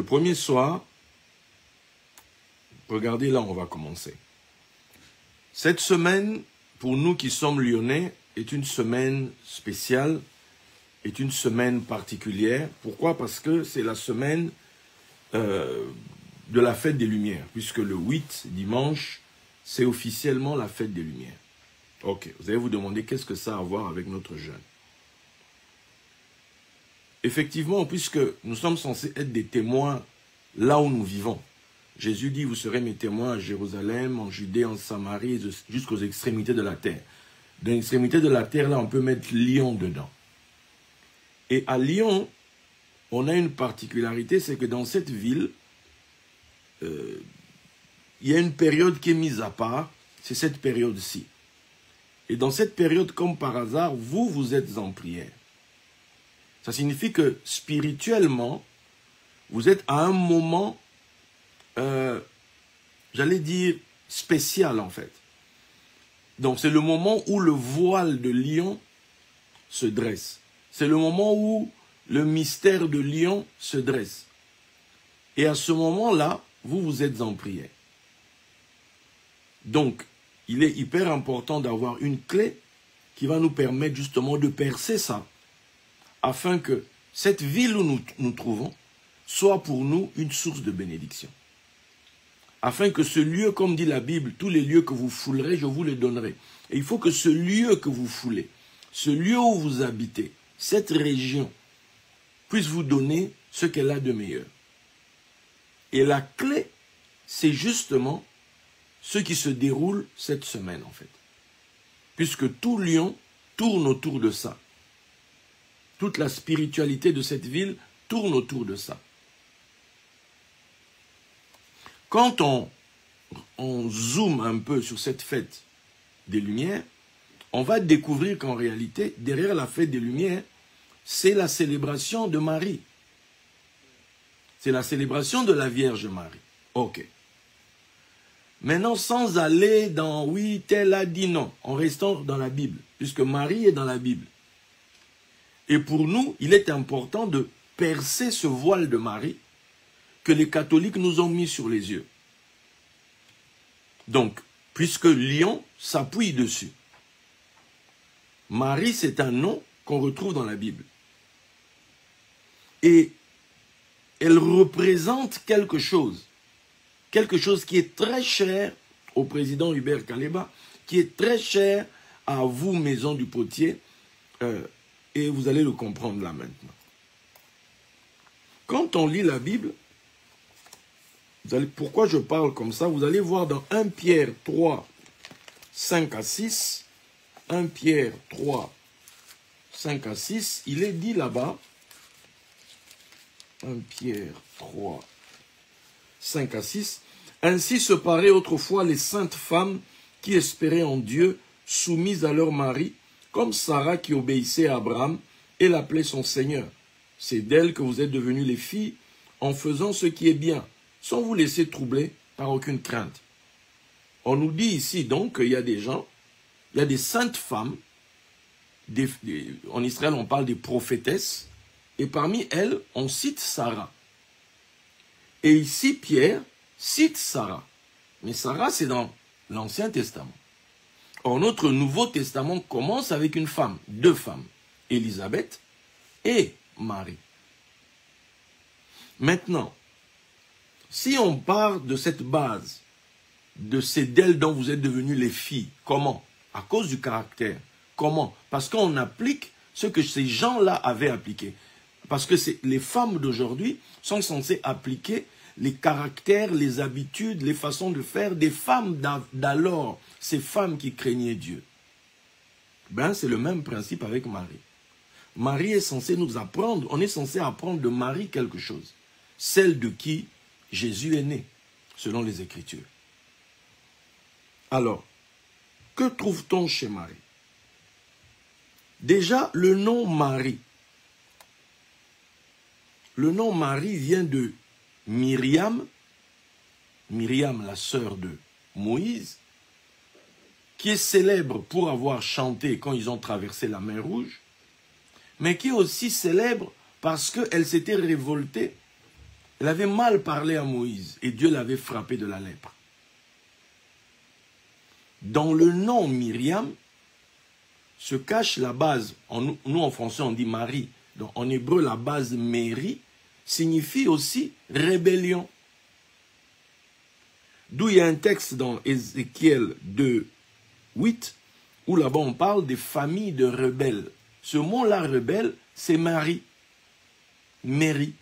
premier soir, regardez là, on va commencer. Cette semaine, pour nous qui sommes lyonnais, est une semaine spéciale, est une semaine particulière. Pourquoi? Parce que c'est la semaine de la fête des Lumières, puisque le 8, dimanche, c'est officiellement la fête des Lumières. Ok, vous allez vous demander qu'est-ce que ça a à voir avec notre jeûne. Effectivement, puisque nous sommes censés être des témoins là où nous vivons. Jésus dit, vous serez mes témoins à Jérusalem, en Judée, en Samarie, jusqu'aux extrémités de la terre. Dans l'extrémité de la terre, là, on peut mettre Lyon dedans. Et à Lyon, on a une particularité, c'est que dans cette ville, il y a une période qui est mise à part, c'est cette période-ci. Et dans cette période, comme par hasard, vous êtes en prière. Ça signifie que spirituellement, vous êtes à un moment, j'allais dire, spécial en fait. Donc c'est le moment où le voile de Lion se dresse. C'est le moment où le mystère de Lion se dresse. Et à ce moment-là, vous êtes en prière. Donc, il est hyper important d'avoir une clé qui va nous permettre justement de percer ça, afin que cette ville où nous nous trouvons soit pour nous une source de bénédiction. Afin que ce lieu, comme dit la Bible, tous les lieux que vous foulerez, je vous les donnerai. Et il faut que ce lieu que vous foulez, ce lieu où vous habitez, cette région, puisse vous donner ce qu'elle a de meilleur. Et la clé, c'est justement ce qui se déroule cette semaine, en fait. Puisque tout Lyon tourne autour de ça. Toute la spiritualité de cette ville tourne autour de ça. Quand on zoome un peu sur cette fête des Lumières, on va découvrir qu'en réalité, derrière la fête des Lumières, c'est la célébration de Marie. C'est la célébration de la Vierge Marie. Ok. Maintenant, sans aller dans « oui, tel a dit non », en restant dans la Bible, puisque Marie est dans la Bible. Et pour nous, il est important de percer ce voile de Marie que les catholiques nous ont mis sur les yeux. Donc, puisque Lyon s'appuie dessus. Marie, c'est un nom qu'on retrouve dans la Bible. Et elle représente quelque chose qui est très cher au président Hubert Kaleba, qui est très cher à vous, Maison du Potier, et vous allez le comprendre là maintenant. Quand on lit la Bible, pourquoi je parle comme ça? Vous allez voir dans 1 Pierre 3, 5 à 6, 1 Pierre 3, 5 à 6, il est dit là-bas, 1 Pierre 3, 5 à 6, ainsi se paraient autrefois les saintes femmes qui espéraient en Dieu, soumises à leur mari, comme Sarah qui obéissait à Abraham et l'appelait son Seigneur. C'est d'elle que vous êtes devenus les filles en faisant ce qui est bien, sans vous laisser troubler par aucune crainte. On nous dit ici donc qu'il y a des gens, il y a des saintes femmes, en Israël on parle des prophétesses, et parmi elles on cite Sarah. Et ici Pierre cite Sarah. Mais Sarah c'est dans l'Ancien Testament. Or notre Nouveau Testament commence avec une femme, deux femmes, Élisabeth et Marie. Maintenant, si on part de cette base, de ces d'elles dont vous êtes devenus les filles, comment? À cause du caractère. Comment? Parce qu'on applique ce que ces gens-là avaient appliqué. Parce que les femmes d'aujourd'hui sont censées appliquer les caractères, les habitudes, les façons de faire des femmes d'alors, ces femmes qui craignaient Dieu. Ben, c'est le même principe avec Marie. Marie est censée nous apprendre, on est censé apprendre de Marie quelque chose. Celle de qui Jésus est né, selon les Écritures. Alors, que trouve-t-on chez Marie? Déjà, le nom Marie. Le nom Marie vient de Myriam, Myriam, la sœur de Moïse, qui est célèbre pour avoir chanté quand ils ont traversé la mer Rouge, mais qui est aussi célèbre parce qu'elle s'était révoltée Elle avait mal parlé à Moïse et Dieu l'avait frappé de la lèpre. Dans le nom Myriam se cache la base. Nous en français on dit Marie. Donc, en hébreu la base Méri signifie aussi rébellion. D'où il y a un texte dans Ézéchiel 2, 8 où là-bas on parle des familles de rebelles. Ce mot-là, rebelle, c'est Marie. Méri.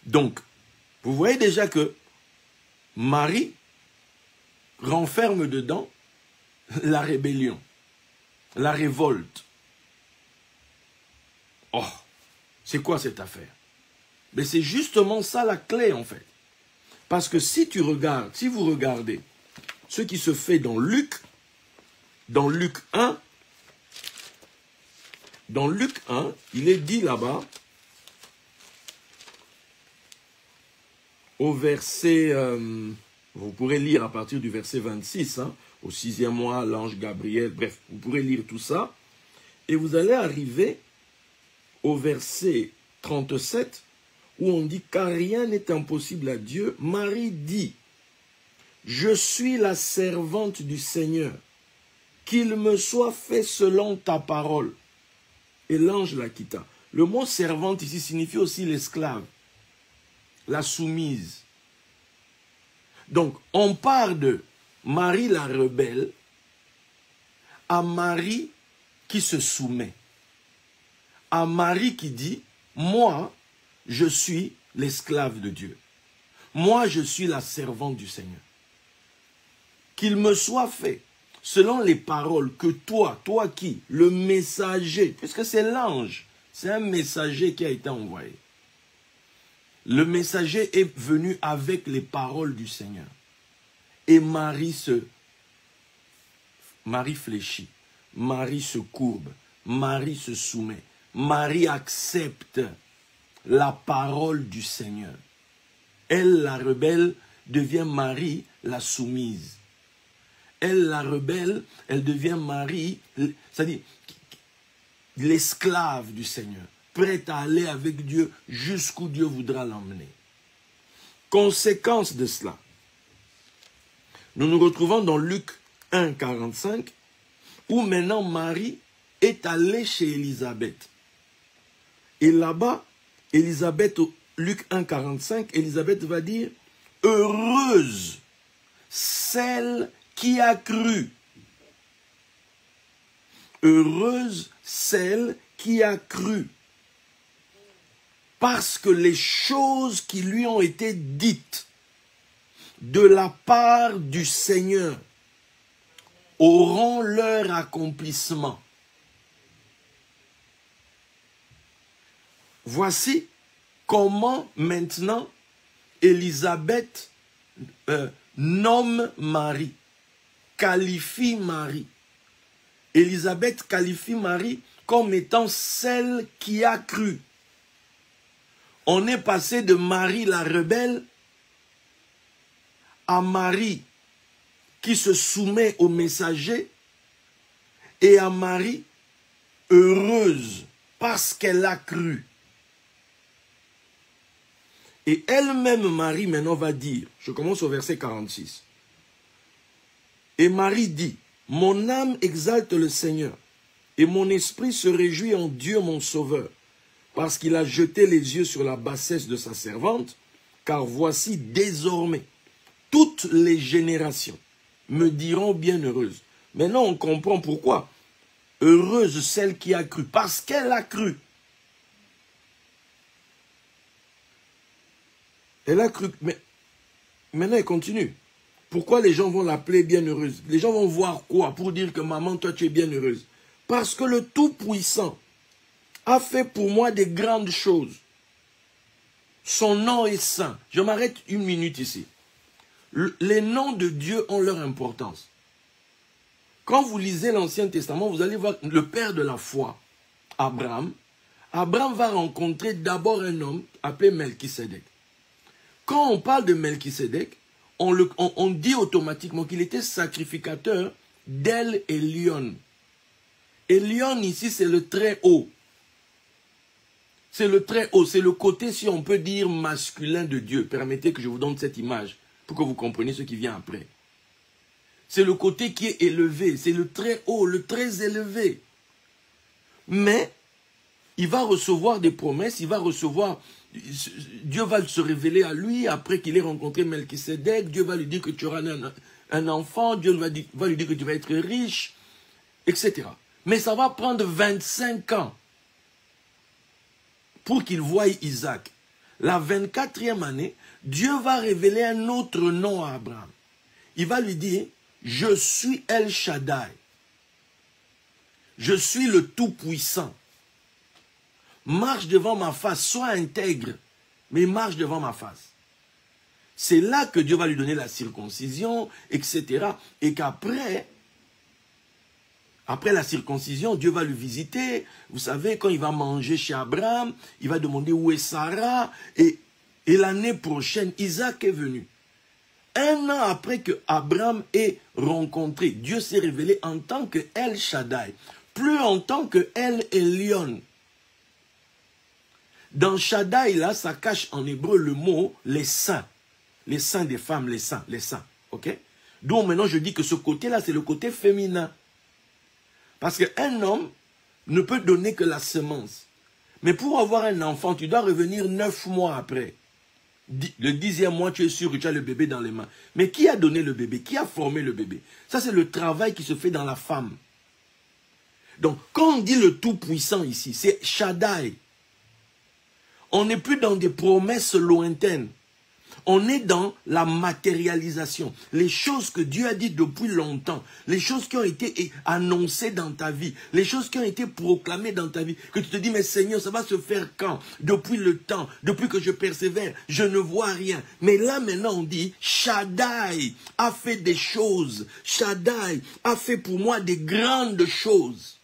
Donc, vous voyez déjà que Marie renferme dedans la rébellion, la révolte. Oh, c'est quoi cette affaire? Mais c'est justement ça la clé en fait. Parce que si vous regardez ce qui se fait dans Luc 1, il est dit là-bas, au verset, vous pourrez lire à partir du verset 26, hein, au 6e mois, l'ange Gabriel, bref, vous pourrez lire tout ça, et vous allez arriver au verset 37, où on dit « Car rien n'est impossible à Dieu ». Marie dit « Je suis la servante du Seigneur, qu'il me soit fait selon ta parole. » Et l'ange la quitta. Le mot « servante » ici signifie aussi l'esclave, la soumise. Donc, on part de Marie la rebelle à Marie qui se soumet. À Marie qui dit « Moi, je suis l'esclave de Dieu. Moi, je suis la servante du Seigneur. Qu'il me soit fait selon les paroles que toi qui, le messager, puisque c'est l'ange, c'est un messager qui a été envoyé. Le messager est venu avec les paroles du Seigneur. Et Marie fléchit, Marie se courbe, Marie se soumet, Marie accepte la parole du Seigneur. Elle, la rebelle, devient Marie, la soumise. Elle, la rebelle, elle devient Marie, c'est-à-dire l'esclave du Seigneur, prête à aller avec Dieu jusqu'où Dieu voudra l'emmener. Conséquence de cela, nous nous retrouvons dans Luc 1, 45, où maintenant Marie est allée chez Élisabeth. Et là-bas, Élisabeth, Luc 1, 45, Élisabeth va dire « Heureuse celle qui a cru. Heureuse celle qui a cru. Parce que les choses qui lui ont été dites de la part du Seigneur auront leur accomplissement. » Voici comment maintenant Élisabeth nomme Marie, qualifie Marie. Élisabeth qualifie Marie comme étant celle qui a cru. On est passé de Marie la rebelle à Marie qui se soumet au messager et à Marie heureuse parce qu'elle a cru. Et elle-même, Marie, maintenant va dire, je commence au verset 46. Et Marie dit, « Mon âme exalte le Seigneur, et mon esprit se réjouit en Dieu mon Sauveur, parce qu'il a jeté les yeux sur la bassesse de sa servante, car voici désormais, toutes les générations me diront bienheureuse. » Maintenant, on comprend pourquoi. Heureuse celle qui a cru, parce qu'elle a cru. Elle a cru, mais maintenant elle continue. Pourquoi les gens vont l'appeler bienheureuse? Les gens vont voir quoi pour dire que maman, toi tu es bienheureuse? Parce que le Tout-Puissant a fait pour moi des grandes choses. Son nom est saint. Je m'arrête une minute ici. Les noms de Dieu ont leur importance. Quand vous lisez l'Ancien Testament, vous allez voir le père de la foi, Abraham. Abraham va rencontrer d'abord un homme appelé Melchisédek. Quand on parle de Melchisédek, on dit automatiquement qu'il était sacrificateur d'El Elyon. Elyon ici, c'est le très haut. C'est le très haut, c'est le côté, si on peut dire, masculin de Dieu. Permettez que je vous donne cette image pour que vous compreniez ce qui vient après. C'est le côté qui est élevé, c'est le très haut, le très élevé. Mais il va recevoir des promesses, il va recevoir, Dieu va se révéler à lui après qu'il ait rencontré Melchisédek. Dieu va lui dire que tu auras un enfant, Dieu va lui dire que tu vas être riche, etc. Mais ça va prendre 25 ans pour qu'il voie Isaac. La 24e année, Dieu va révéler un autre nom à Abraham. Il va lui dire, je suis El Shaddai. Je suis le Tout-Puissant. Marche devant ma face, sois intègre, mais marche devant ma face. C'est là que Dieu va lui donner la circoncision, etc. Et qu'après, après la circoncision, Dieu va lui visiter. Vous savez, quand il va manger chez Abraham, il va demander où est Sarah. Et l'année prochaine, Isaac est venu. Un an après que Abraham ait rencontré, Dieu s'est révélé en tant que El Shaddai, plus en tant que El Elyon. Dans Shaddai, là, ça cache en hébreu le mot les saints des femmes, les saints, ok? Donc maintenant, je dis que ce côté-là, c'est le côté féminin. Parce qu'un homme ne peut donner que la semence. Mais pour avoir un enfant, tu dois revenir 9 mois après. Le 10e mois, tu es sûr que tu as le bébé dans les mains. Mais qui a donné le bébé? Qui a formé le bébé? Ça, c'est le travail qui se fait dans la femme. Donc, quand on dit le Tout-Puissant ici, c'est Shaddai. On n'est plus dans des promesses lointaines. On est dans la matérialisation. Les choses que Dieu a dites depuis longtemps, les choses qui ont été annoncées dans ta vie, les choses qui ont été proclamées dans ta vie, que tu te dis, mais Seigneur, ça va se faire quand? Depuis le temps, depuis que je persévère, je ne vois rien. Mais là maintenant on dit, Shaddai a fait des choses. Shaddai a fait pour moi des grandes choses.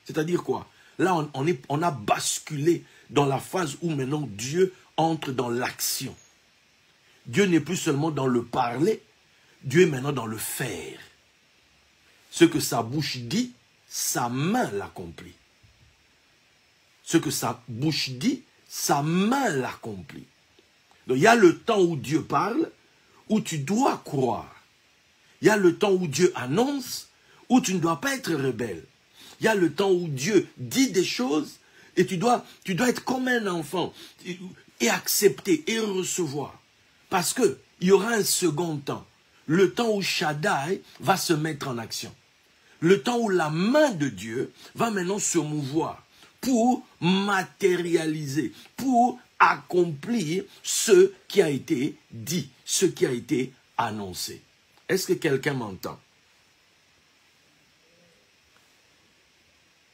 C'est-à-dire quoi? Là on a basculé dans la phase où maintenant Dieu entre dans l'action. Dieu n'est plus seulement dans le parler, Dieu est maintenant dans le faire. Ce que sa bouche dit, sa main l'accomplit. Ce que sa bouche dit, sa main l'accomplit. Donc il y a le temps où Dieu parle, où tu dois croire. Il y a le temps où Dieu annonce, où tu ne dois pas être rebelle. Il y a le temps où Dieu dit des choses, et tu dois être comme un enfant, et accepter, et recevoir. Parce qu'il y aura un second temps. Le temps où Shaddai va se mettre en action. Le temps où la main de Dieu va maintenant se mouvoir pour matérialiser, pour accomplir ce qui a été dit, ce qui a été annoncé. Est-ce que quelqu'un m'entend?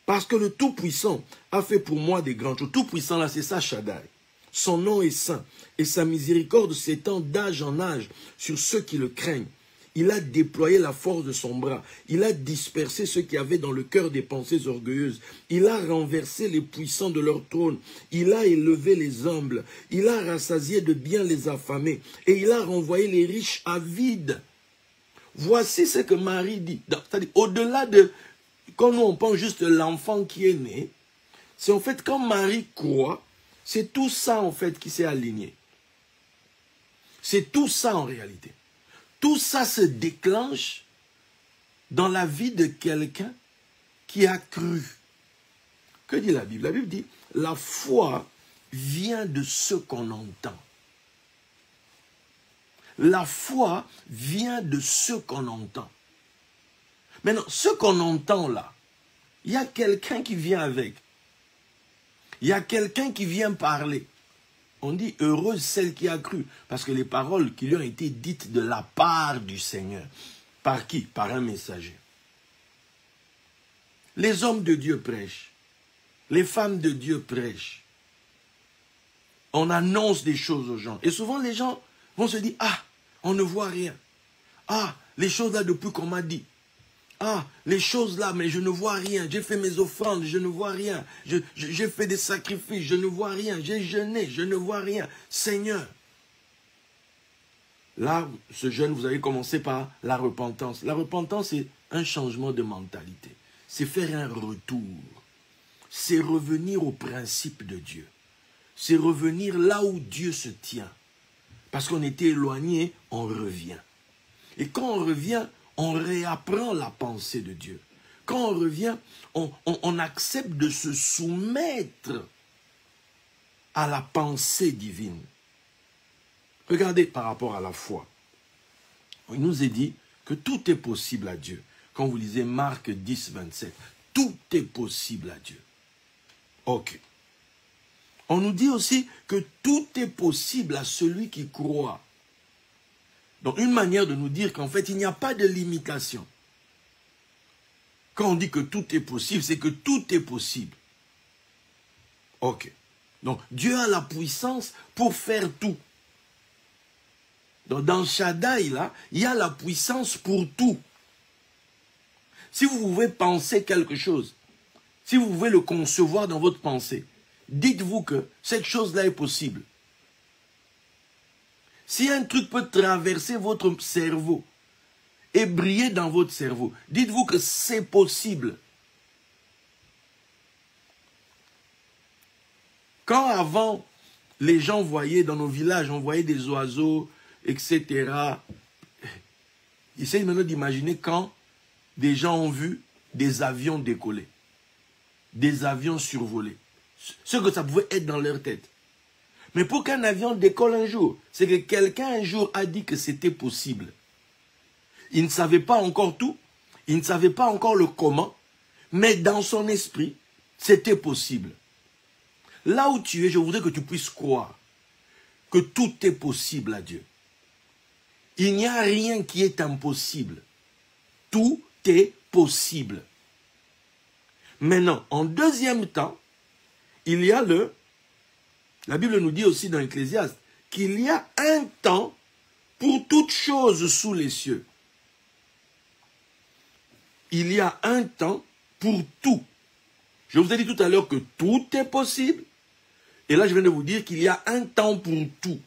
Parce que le Tout-Puissant a fait pour moi des grandes choses. Tout-Puissant, là, c'est ça, Shaddai. Son nom est saint, et sa miséricorde s'étend d'âge en âge sur ceux qui le craignent. Il a déployé la force de son bras. Il a dispersé ceux qui avaient dans le cœur des pensées orgueilleuses. Il a renversé les puissants de leur trône. Il a élevé les humbles. Il a rassasié de bien les affamés. Et il a renvoyé les riches avides. Voici ce que Marie dit. C'est-à-dire, au-delà de... Quand nous on pense juste l'enfant qui est né, c'est en fait quand Marie croit, c'est tout ça en fait qui s'est aligné. C'est tout ça en réalité. Tout ça se déclenche dans la vie de quelqu'un qui a cru. Que dit la Bible? La Bible dit, la foi vient de ce qu'on entend. La foi vient de ce qu'on entend. Maintenant, ce qu'on entend là, il y a quelqu'un qui vient avec. Il y a quelqu'un qui vient parler. On dit heureuse celle qui a cru. Parce que les paroles qui lui ont été dites de la part du Seigneur. Par qui? Par un messager. Les hommes de Dieu prêchent. Les femmes de Dieu prêchent. On annonce des choses aux gens. Et souvent les gens vont se dire, ah, on ne voit rien. Ah, les choses là depuis qu'on m'a dit. Ah, les choses là, mais je ne vois rien. J'ai fait mes offrandes, je ne vois rien. J'ai fait des sacrifices, je ne vois rien. J'ai jeûné, je ne vois rien. Seigneur. Là, ce jeûne, vous avez commencé par la repentance. La repentance, c'est un changement de mentalité. C'est faire un retour. c'est revenir au principe de Dieu. C'est revenir là où Dieu se tient. Parce qu'on était éloigné, on revient. Et quand on revient, on réapprend la pensée de Dieu. Quand on revient, on accepte de se soumettre à la pensée divine. Regardez par rapport à la foi. Il nous est dit que tout est possible à Dieu. Quand vous lisez Marc 10, 27, tout est possible à Dieu. Ok. On nous dit aussi que tout est possible à celui qui croit. Donc une manière de nous dire qu'en fait, il n'y a pas de limitation. Quand on dit que tout est possible, c'est que tout est possible. Ok. Donc Dieu a la puissance pour faire tout. Donc dans Shaddai, là, il y a la puissance pour tout. Si vous pouvez penser quelque chose, si vous pouvez le concevoir dans votre pensée, dites-vous que cette chose-là est possible. Si un truc peut traverser votre cerveau et briller dans votre cerveau, dites-vous que c'est possible. Quand avant, les gens voyaient dans nos villages, on voyait des oiseaux, etc. Essayez maintenant d'imaginer quand des gens ont vu des avions décoller, des avions survoler. Ce que ça pouvait être dans leur tête. Mais pour qu'un avion décolle un jour, c'est que quelqu'un un jour a dit que c'était possible. Il ne savait pas encore tout, il ne savait pas encore le comment, mais dans son esprit, c'était possible. Là où tu es, je voudrais que tu puisses croire que tout est possible à Dieu. Il n'y a rien qui est impossible. Tout est possible. Maintenant, en deuxième temps, il y a la Bible nous dit aussi dans Ecclésiaste qu'il y a un temps pour toute chose sous les cieux. Il y a un temps pour tout. Je vous ai dit tout à l'heure que tout est possible. Et là, je viens de vous dire qu'il y a un temps pour tout.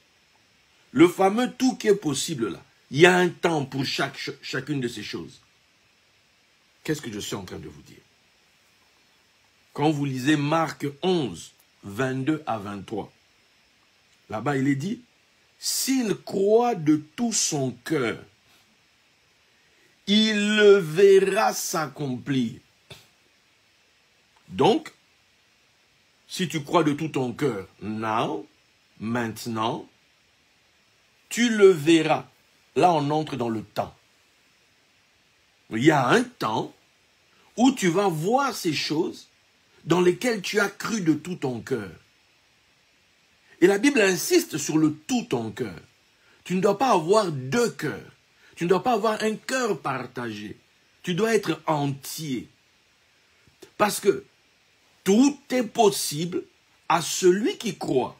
Le fameux tout qui est possible là. Il y a un temps pour chacune de ces choses. Qu'est-ce que je suis en train de vous dire? Quand vous lisez Marc 11, 22 à 23, là-bas il est dit, s'il croit de tout son cœur, il le verra s'accomplir. Donc, si tu crois de tout ton cœur, maintenant, tu le verras. Là, on entre dans le temps. Il y a un temps où tu vas voir ces choses dans lesquelles tu as cru de tout ton cœur. Et la Bible insiste sur le tout ton cœur. Tu ne dois pas avoir deux cœurs. Tu ne dois pas avoir un cœur partagé. Tu dois être entier. Parce que tout est possible à celui qui croit.